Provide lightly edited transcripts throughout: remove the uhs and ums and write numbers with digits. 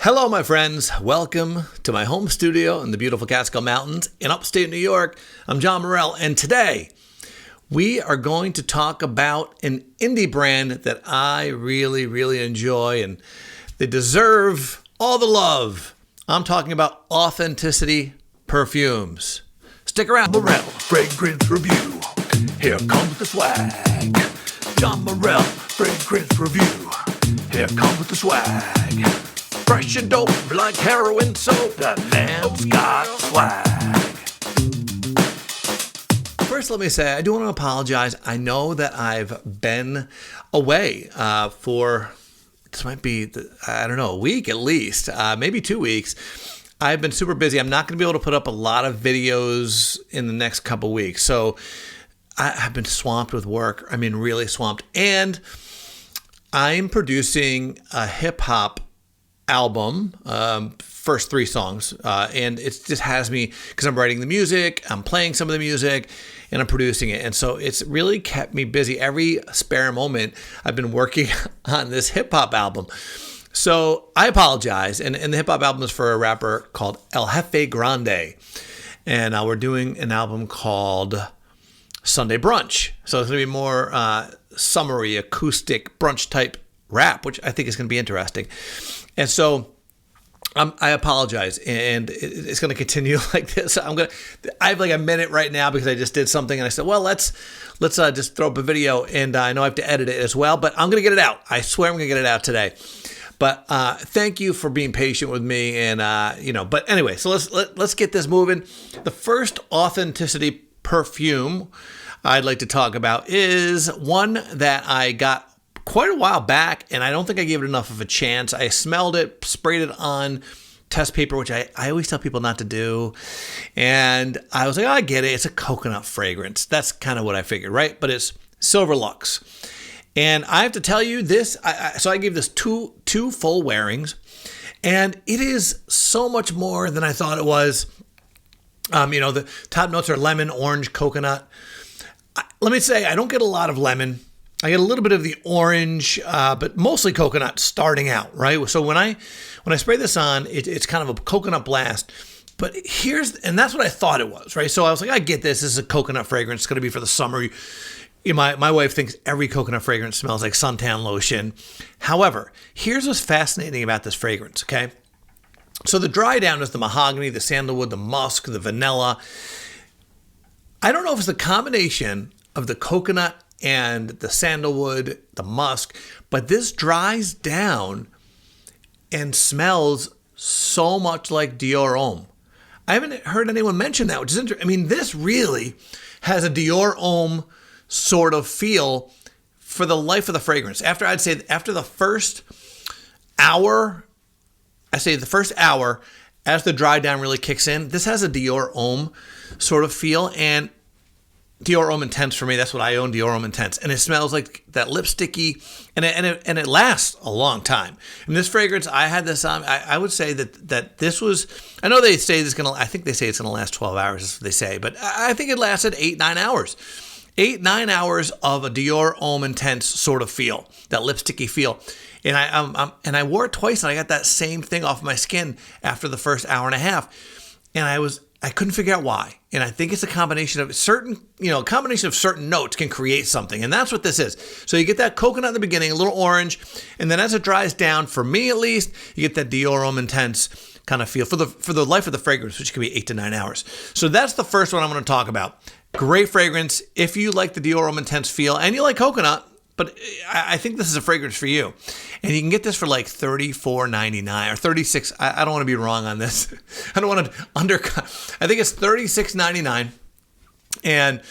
Hello, my friends. Welcome to my home studio in the beautiful Catskill Mountains in upstate New York. I'm John Morrell, and today we are going to talk about an indie brand that I really enjoy, and they deserve all the love. I'm talking about Authenticity Perfumes. Stick around. Morrell Fragrance Review. Here comes the swag. John Morrell Fragrance Review. Here comes the swag. Fresh and dope like heroin soap. That man's got swag. First, let me say, I do want to apologize. I know that I've been away for, this might be, a week at least, maybe 2 weeks. I've been super busy. I'm not going to be able to put up a lot of videos in the next couple weeks. So I've been swamped with work. I mean, really swamped. And I'm producing a hip hop album, first 3 songs, and it just has me, because I'm writing the music, I'm playing some of the music, and I'm producing it, and so it's really kept me busy. Every spare moment I've been working on this hip-hop album, so I apologize, and the hip-hop album is for a rapper called El Jefe Grande, and we're doing an album called Sunday Brunch, so it's going to be more summery, acoustic, brunch type rap, which I think is going to be interesting. And so I apologize, and it's going to continue like this. I have like a minute right now because I just did something, and I said, well, let's just throw up a video, and I know I have to edit it as well, but I'm going to get it out. I swear I'm going to get it out today. But thank you for being patient with me, and But anyway, so let's get this moving. The first Authenticity perfume I'd like to talk about is one that I got quite a while back, and I don't think I gave it enough of a chance. I smelled it, sprayed it on test paper, which I always tell people not to do. And I was like, oh, I get it. It's a coconut fragrance. That's kind of what I figured, right? But it's Silver Luxe. And I have to tell you this, so I gave this two full wearings, and it is so much more than I thought it was. The top notes are lemon, orange, coconut. Let me say, I don't get a lot of lemon. I get a little bit of the orange, but mostly coconut starting out, right? So when I spray this on, it's kind of a coconut blast. But and that's what I thought it was, right? So I was like, I get this. This is a coconut fragrance. It's going to be for the summer. My wife thinks every coconut fragrance smells like suntan lotion. However, here's what's fascinating about this fragrance, okay? So the dry down is the mahogany, the sandalwood, the musk, the vanilla. I don't know if it's the combination of the coconut and the sandalwood, the musk, but this dries down and smells so much like Dior Homme. I haven't heard anyone mention that, which is interesting. I mean, this really has a Dior Homme sort of feel for the life of the fragrance. After the first hour, as the dry down really kicks in, this has a Dior Homme sort of feel, and Dior Homme Intense for me, that's what I own, Dior Homme Intense. And it smells like that lipsticky, and it lasts a long time. And this fragrance, I had this on, I would say that this was, I know they say I think they say it's going to last 12 hours, is what they say, but I think it lasted 8-9 hours. 8-9 hours of a Dior Homme Intense sort of feel, that lipsticky feel. And I wore it twice, and I got that same thing off my skin after the first hour and a half. And I couldn't figure out why. And I think it's a combination of certain notes can create something. And that's what this is. So you get that coconut in the beginning, a little orange. And then as it dries down, for me at least, you get that Dior Homme Intense kind of feel for the life of the fragrance, which can be 8 to 9 hours. So that's the first one I'm going to talk about. Great fragrance. If you like the Dior Homme Intense feel and you like coconut, but I think this is a fragrance for you. And you can get this for like $34.99 or $36. I don't want to be wrong on this. I don't want to undercut. I think it's $36.99. And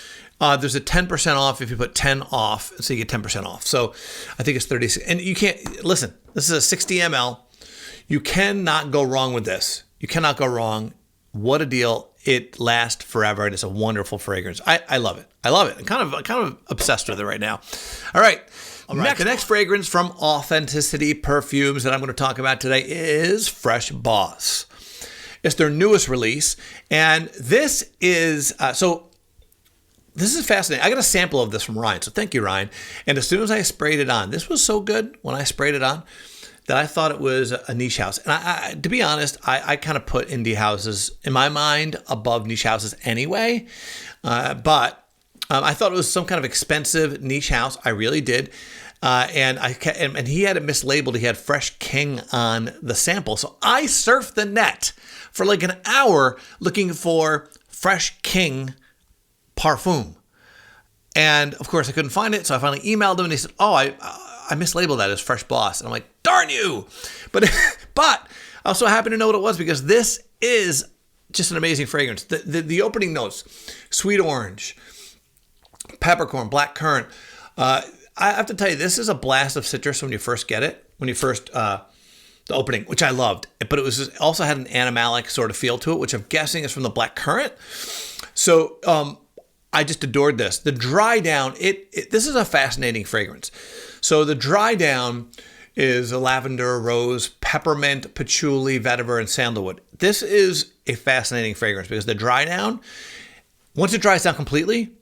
there's a 10% off if you put 10 off. So you get 10% off. So I think it's 36. And you can't, listen, this is a 60 ml. You cannot go wrong with this. You cannot go wrong. What a deal. It lasts forever, and it's a wonderful fragrance. I love it. I love it. I'm kind of obsessed with it right now. All right. The next fragrance from Authenticity Perfumes that I'm going to talk about today is Fresh Boss. It's their newest release, and this is this is fascinating. I got a sample of this from Ryan, so thank you, Ryan. And as soon as I sprayed it on, this was so good when I sprayed it on. that I thought it was a niche house. And I to be honest, I kind of put indie houses in my mind above niche houses anyway. But I thought it was some kind of expensive niche house. I really did. And he had it mislabeled. He had Fresh King on the sample. So I surfed the net for like an hour looking for Fresh King parfum. And of course I couldn't find it. So I finally emailed him and he said, oh, I mislabeled that as Fresh Boss. And I'm like, darn you. But I also happen to know what it was because this is just an amazing fragrance. The opening notes, sweet orange, peppercorn, black currant. I have to tell you, this is a blast of citrus when you first get it. When you first, the opening, which I loved. But it was also had an animalic sort of feel to it, which I'm guessing is from the black currant. So I just adored this. The dry down, this is a fascinating fragrance. So the dry down is a lavender, rose, peppermint, patchouli, vetiver, and sandalwood. This is a fascinating fragrance because the dry down, once it dries down completely,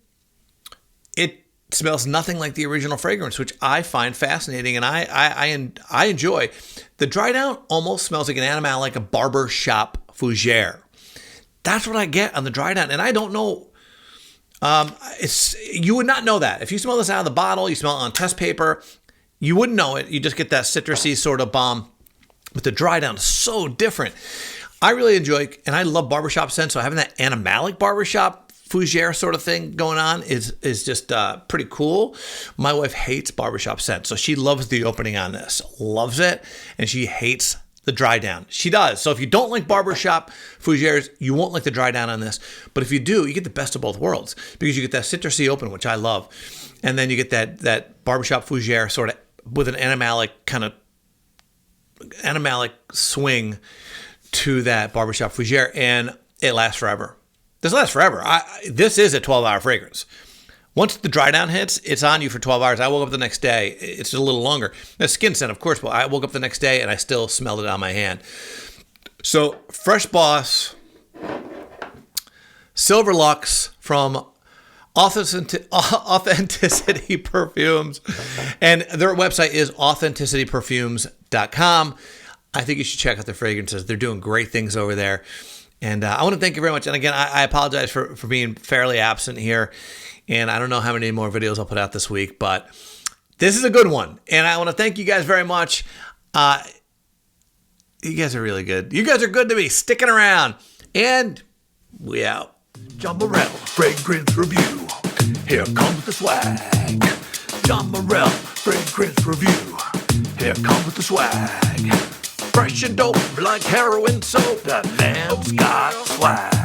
it smells nothing like the original fragrance, which I find fascinating and I enjoy. The dry down almost smells like an animalic, a barber shop fougere. That's what I get on the dry down, and I don't know. You would not know that if you smell this out of the bottle. You smell it on test paper. You wouldn't know it. You just get that citrusy sort of bomb. But the dry down is so different. I really enjoy, and I love barbershop scents. So having that animalic barbershop fougere sort of thing going on is just pretty cool. My wife hates barbershop scents, so she loves the opening on this, loves it, and she hates the dry down. She does. So if you don't like barbershop fougeres, you won't like the dry down on this. But if you do, you get the best of both worlds because you get that citrusy open, which I love, and then you get that barbershop fougere sort of with an animalic swing to that barbershop fougere, and it lasts forever. This lasts forever. This is a 12-hour fragrance. Once the dry down hits, it's on you for 12 hours. I woke up the next day. It's a little longer. The skin scent, of course, but I woke up the next day and I still smelled it on my hand. So Fresh Boss, Silver Luxe from Authenticity Perfumes. And their website is AuthenticityPerfumes.com. I think you should check out their fragrances. They're doing great things over there. And I want to thank you very much. And again, I apologize for being fairly absent here. And I don't know how many more videos I'll put out this week, but this is a good one. And I want to thank you guys very much. You guys are really good. You guys are good to me, sticking around. And we out. John Morell, Fragrance Review. Here comes the swag. John Morell, Fragrance Review. Here comes the swag. Fresh and dope like heroin soap. That man's got swag.